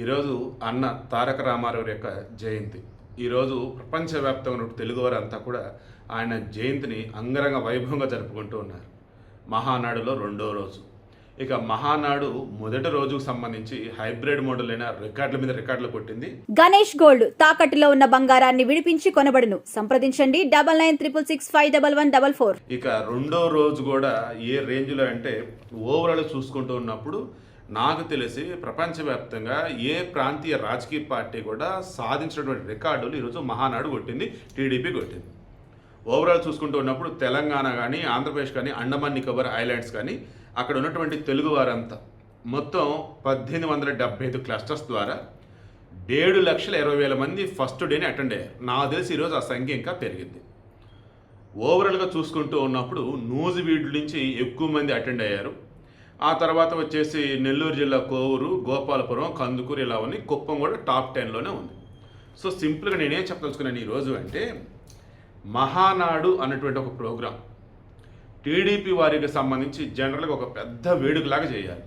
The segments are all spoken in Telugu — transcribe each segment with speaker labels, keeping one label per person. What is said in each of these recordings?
Speaker 1: ఈరోజు అన్న తారక రామారావు యొక్క జయంతి. ఈరోజు ప్రపంచవ్యాప్తంగా ఉన్న తెలుగువారంతా కూడా ఆయన జయంతిని అంగరంగ వైభవంగా జరుపుకుంటూ ఉన్నారు. మహానాడులో రెండో రోజు. ఇక మహానాడు మొదటి రోజుకు సంబంధించి హైబ్రిడ్ మోడల్ అయిన రికార్డుల మీద రికార్డులు కొట్టింది.
Speaker 2: గణేష్ గోల్డ్ తాకట్టులో ఉన్న బంగారాన్ని విడిపించి కొనబడును. సంప్రదించండి 9966561144.
Speaker 1: ఇక రెండో రోజు కూడా ఏ రేంజ్లో అంటే ఓవరాల్ చూసుకుంటూ ఉన్నప్పుడు నాకు తెలిసి ప్రపంచవ్యాప్తంగా ఏ ప్రాంతీయ రాజకీయ పార్టీ కూడా సాధించినటువంటి రికార్డులు ఈరోజు మహానాడు కొట్టింది, టీడీపీ కొట్టింది. ఓవరాల్ చూసుకుంటూ ఉన్నప్పుడు తెలంగాణ కానీ, ఆంధ్రప్రదేశ్ కానీ, అండమాన్ నికోబార్ ఐలాండ్స్ కానీ అక్కడ ఉన్నటువంటి తెలుగు వారంతా మొత్తం 1875 క్లస్టర్స్ ద్వారా 7,20,000 మంది ఫస్ట్ డేని అటెండ్ అయ్యారు. నాకు తెలిసి ఈరోజు ఆ సంఖ్య ఇంకా పెరిగింది. ఓవరాల్గా చూసుకుంటూ ఉన్నప్పుడు నూజివీడు నుంచి ఎక్కువ మంది అటెండ్ అయ్యారు. ఆ తర్వాత వచ్చేసి నెల్లూరు జిల్లా కోవూరు, గోపాలపురం, కందుకూరు ఇలా ఉన్నాయి. కుప్పం కూడా టాప్ 10లోనే ఉంది. సో సింపుల్గా నేనేం చెప్పదలుచుకున్నాను ఈరోజు అంటే, మహానాడు అన్నటువంటి ఒక ప్రోగ్రాం టీడీపీ వారికి సంబంధించి జనరల్గా ఒక పెద్ద వేడుకలాగా చేయాలి.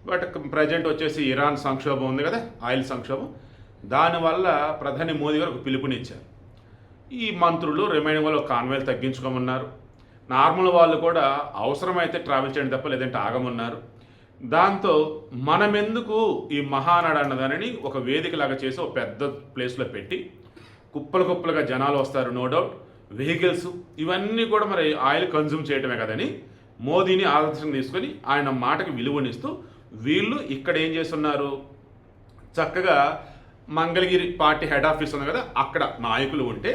Speaker 1: బట్ ప్రజెంట్ వచ్చేసి ఇరాన్ సంక్షోభం ఉంది కదా, ఆయిల్ సంక్షోభం. దానివల్ల ప్రధాని మోదీ గారు ఒక పిలుపునిచ్చారు. ఈ మంత్రులు రిమైనింగ్ వాళ్ళు కాన్వాయ్లు తగ్గించుకోమన్నారు. నార్మల్ వాళ్ళు కూడా అవసరమైతే ట్రావెల్ చేయండి తప్ప లేదంటే ఆగమన్నారు. దాంతో మనమెందుకు ఈ మహానాడు అన్నదానిని ఒక వేదికలాగా చేసి ఒక పెద్ద ప్లేస్లో పెట్టి కుప్పలుగా జనాలు వస్తారు, నో డౌట్. వెహికల్స్ ఇవన్నీ కూడా మరి ఆయిల్ కన్జ్యూమ్ చేయటమే కదని మోదీని ఆదర్శం తీసుకొని ఆయన మాటకి విలువనిస్తూ వీళ్ళు ఇక్కడ ఏం చేస్తున్నారు, చక్కగా మంగళగిరి పార్టీ హెడ్ ఆఫీస్ ఉంది కదా, అక్కడ నాయకులు ఉంటే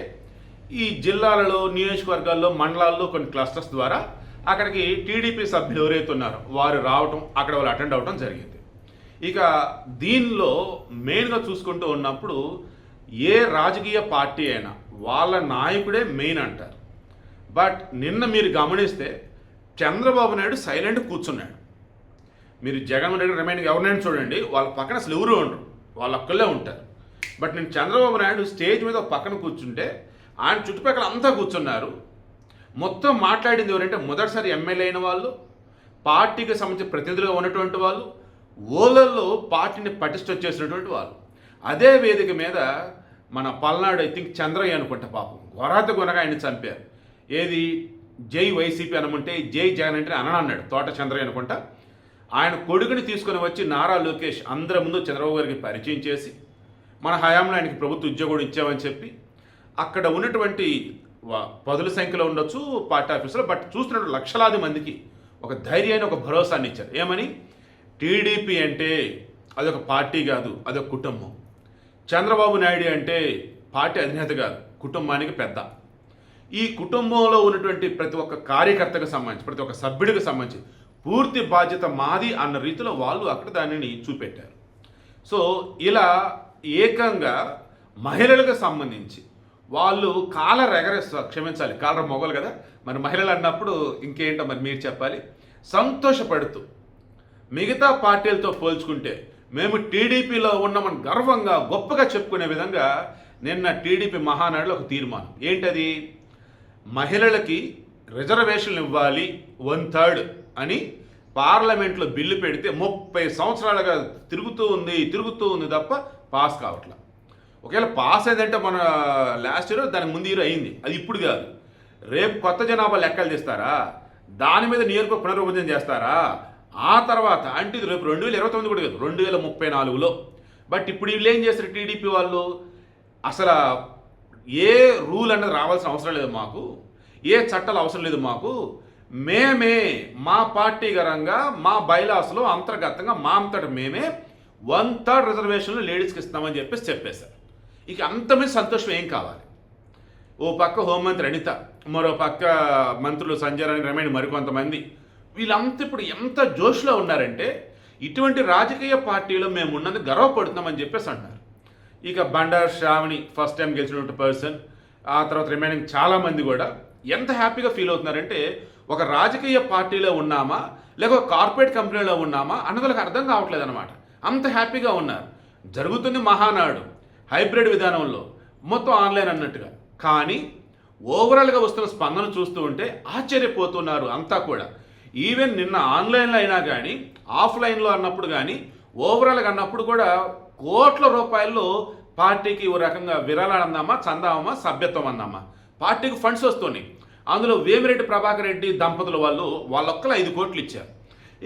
Speaker 1: ఈ జిల్లాలలో, నియోజకవర్గాల్లో, మండలాల్లో కొన్ని క్లస్టర్స్ ద్వారా అక్కడికి టీడీపీ సభ్యులు ఎవరైతే ఉన్నారో వారు రావటం, అక్కడ వాళ్ళు అటెండ్ అవ్వడం జరిగింది. ఇక దీనిలో మెయిన్గా చూసుకుంటూ ఉన్నప్పుడు ఏ రాజకీయ పార్టీ అయినా వాళ్ళ నాయకుడే మెయిన్ అంటారు. బట్ నిన్న మీరు గమనిస్తే చంద్రబాబు నాయుడు సైలెంట్ కూర్చున్నాడు. మీరు జగన్మోహన్ రెడ్డి రిమైనింగ్ ఎవరినైనా చూడండి, వాళ్ళ పక్కన అసలు ఎవరు ఉండరు, వాళ్ళు ఒక్కళ్ళే ఉంటారు. బట్ నేను చంద్రబాబు నాయుడు స్టేజ్ మీద పక్కన కూర్చుంటే ఆయన చుట్టుపక్కల అంతా కూర్చున్నారు. మొత్తం మాట్లాడింది ఎవరంటే మొదటిసారి ఎమ్మెల్యే అయిన వాళ్ళు, పార్టీకి సంబంధించిన ప్రతినిధులుగా ఉన్నటువంటి వాళ్ళు, ఓలల్లో పార్టీని పటిష్టం చేసినటువంటి వాళ్ళు. అదే వేదిక మీద మన పల్నాడు ఐ థింక్ చంద్రయ్య అనుకుంటా, పాపం గొనగా ఆయన్ని చంపారు. ఏది జై వైసీపీ అనమంటే జై జగన్ అంటే అన్నాడు, తోట చంద్రయ్య అనుకుంటా. ఆయన కొడుకుని తీసుకొని వచ్చి నారా లోకేష్ అందరి ముందు చంద్రబాబు గారికి పరిచయం చేసి మన హయాంలో ఆయనకి ప్రభుత్వ ఉద్యోగం ఇచ్చామని చెప్పి అక్కడ ఉన్నటువంటి 10ల సంఖ్యలో ఉండొచ్చు పార్టీ ఆఫీసులో, బట్ చూస్తున్నట్టు లక్షలాది మందికి ఒక ధైర్యాన్ని, ఒక భరోసాన్ని ఇచ్చారు. ఏమని, టీడీపీ అంటే అదొక పార్టీ కాదు, అదొక కుటుంబం. చంద్రబాబు నాయుడు అంటే పార్టీ అధినేత కాదు, కుటుంబానికి పెద్ద. ఈ కుటుంబంలో ఉన్నటువంటి ప్రతి ఒక్క కార్యకర్తకు సంబంధించి, ప్రతి ఒక్క సభ్యుడికి సంబంధించి పూర్తి బాధ్యత మాది అన్న రీతిలో వాళ్ళు అక్కడ దానిని చూపెట్టారు. సో ఇలా ఏకంగా మహిళలకు సంబంధించి వాళ్ళు కాలర్ ఎగరేస్తారు, క్షమించాలి కాలర్ మొగలు కదా, మరి మహిళలు అన్నప్పుడు ఇంకేంటో మరి మీరు చెప్పాలి, సంతోషపడుతూ మిగతా పార్టీలతో పోల్చుకుంటే మేము టీడీపీలో ఉన్నామని గర్వంగా గొప్పగా చెప్పుకునే విధంగా నిన్న టీడీపీ మహానాడులో ఒక తీర్మానం ఏంటది, మహిళలకి రిజర్వేషన్లు ఇవ్వాలి 1/3 అని పార్లమెంట్లో బిల్లు పెడితే 30 సంవత్సరాలుగా తిరుగుతూ ఉంది తప్ప పాస్ కావట్లా. ఒకవేళ పాస్ అయిందంటే మన లాస్ట్ ఇయర్, దానికి ముందు ఇయర్ అయింది, అది ఇప్పుడు కాదు. రేపు కొత్త జనాభా లెక్కలు తీస్తారా, దాని మీద నియోజకవర్గ పునర్విభజన చేస్తారా, ఆ తర్వాత అంటే ఇది రేపు 2029 కూడా కాదు, 2034లో. బట్ ఇప్పుడు వీళ్ళు ఏం చేస్తారు టీడీపీ వాళ్ళు, అసలు ఏ రూల్ అనేది రావాల్సిన అవసరం లేదు మాకు, ఏ చట్టాలు అవసరం లేదు మాకు, మేమే మా పార్టీ గరంగా మా బైలాస్లో అంతర్గతంగా మా అంతటా మేమే 1/3 రిజర్వేషన్లు లేడీస్కి ఇస్తామని చెప్పేశారు. ఇక అంతమంది సంతోషం ఏం కావాలి. ఓ పక్క హోంమంత్రి అనిత, మరో పక్క మంత్రులు సంజయ్ రాణి, రమేణ్, మరికొంతమంది, వీళ్ళంతా ఇప్పుడు ఎంత జోష్లో ఉన్నారంటే ఇటువంటి రాజకీయ పార్టీలో మేము ఉన్నది గర్వపడుతున్నామని చెప్పేసి అంటున్నారు. ఇక బండారు శ్రావణి ఫస్ట్ టైం గెలిచినటువంటి పర్సన్, ఆ తర్వాత రిమైనింగ్ చాలామంది కూడా ఎంత హ్యాపీగా ఫీల్ అవుతున్నారంటే ఒక రాజకీయ పార్టీలో ఉన్నామా లేక కార్పొరేట్ కంపెనీలో ఉన్నామా అన్నది వాళ్ళకి అర్థం కావట్లేదు అనమాట. అంత హ్యాపీగా ఉన్నారు. జరుగుతుంది మహానాడు హైబ్రిడ్ విధానంలో, మొత్తం ఆన్లైన్ అన్నట్టుగా. కానీ ఓవరాల్గా వస్తున్న స్పందన చూస్తూ ఉంటే ఆశ్చర్యపోతున్నారు అంతా కూడా. ఈవెన్ నిన్న ఆన్లైన్లో అయినా కానీ, ఆఫ్లైన్లో అన్నప్పుడు కానీ ఓవరాల్గా అన్నప్పుడు కూడా కోట్ల రూపాయలు పార్టీకి ఓ రకంగా విరాళాలు అందామా, చందామా, సభ్యత్వం అందామా, పార్టీకి ఫండ్స్ వస్తున్నాయి. అందులో వేమిరెడ్డి ప్రభాకర్ రెడ్డి దంపతుల వాళ్ళొక్కలు 5 కోట్లు ఇచ్చారు.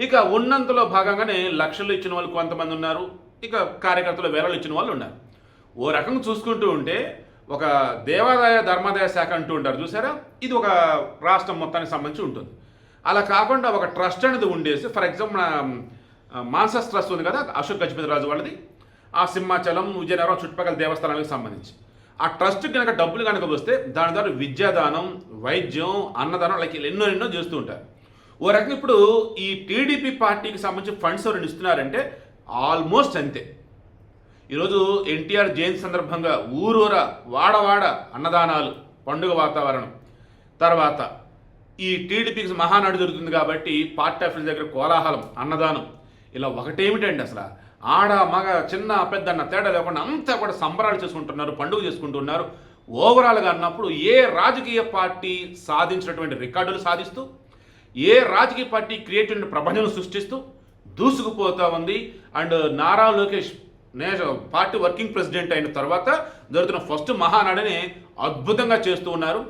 Speaker 1: ఇక ఉన్నంతలో భాగంగానే లక్షలు ఇచ్చిన వాళ్ళు కొంతమంది ఉన్నారు, ఇక కార్యకర్తలు వేలలు ఇచ్చిన వాళ్ళు ఉన్నారు. ఓ రకంగా చూసుకుంటూ ఉంటే ఒక దేవాదాయ ధర్మాదాయ శాఖ అంటూ ఉంటారు చూసారా, ఇది ఒక రాష్ట్రం మొత్తానికి సంబంధించి ఉంటుంది. అలా కాకుండా ఒక ట్రస్ట్ అనేది ఉండేసి, ఫర్ ఎగ్జాంపుల్ మాన్సస్ ట్రస్ట్ ఉంది కదా అశోక్ గజపతి రాజు వాళ్ళది, ఆ సింహాచలం, విజయనగరం చుట్టుపక్కల దేవస్థానాలకు సంబంధించి ఆ ట్రస్ట్ కనుక డబ్బులు కనుక వస్తే దాని ద్వారా విద్యాదానం, వైద్యం, అన్నదానం లైక్ ఎన్నో చేస్తూ ఉంటారు. ఓ రకంగా ఇప్పుడు ఈ టీడీపీ పార్టీకి సంబంధించి ఫండ్స్ ఎవరైనా ఇస్తున్నారంటే ఆల్మోస్ట్ అంతే. ఈరోజు ఎన్టీఆర్ జయంతి సందర్భంగా ఊరూరా వాడవాడ అన్నదానాలు, పండుగ వాతావరణం, తర్వాత ఈ టీడీపీకి మహానాడు జరుగుతుంది కాబట్టి పార్టీ ఆఫీస్ దగ్గర కోలాహలం, అన్నదానం, ఇలా ఒకటేమిటండి అసలు ఆడ మగ చిన్న పెద్ద అన్న తేడా లేకుండా అంతా కూడా సంబరాలు చేసుకుంటున్నారు, పండుగ చేసుకుంటున్నారు. ఓవరాల్గా అన్నప్పుడు ఏ రాజకీయ పార్టీ సాధించినటువంటి రికార్డులు సాధిస్తూ, ఏ రాజకీయ పార్టీ క్రియేటివ్ ప్రపంచం సృష్టిస్తూ దూసుకుపోతూ ఉంది. And Nara Lokesh party working president అయిన తర్వాత జరుగుతున్న ఫస్ట్ మహానాడుని అద్భుతంగా చేస్తూ ఉన్నారు.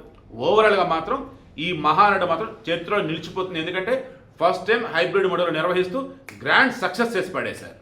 Speaker 1: ఓవరాల్గా మాత్రం ఈ మహానాడు మాత్రం చరిత్రలో నిలిచిపోతుంది. ఎందుకంటే ఫస్ట్ టైం హైబ్రిడ్ మోడల్ నిర్వహిస్తూ గ్రాండ్ సక్సెస్ చేసి పడేశారు.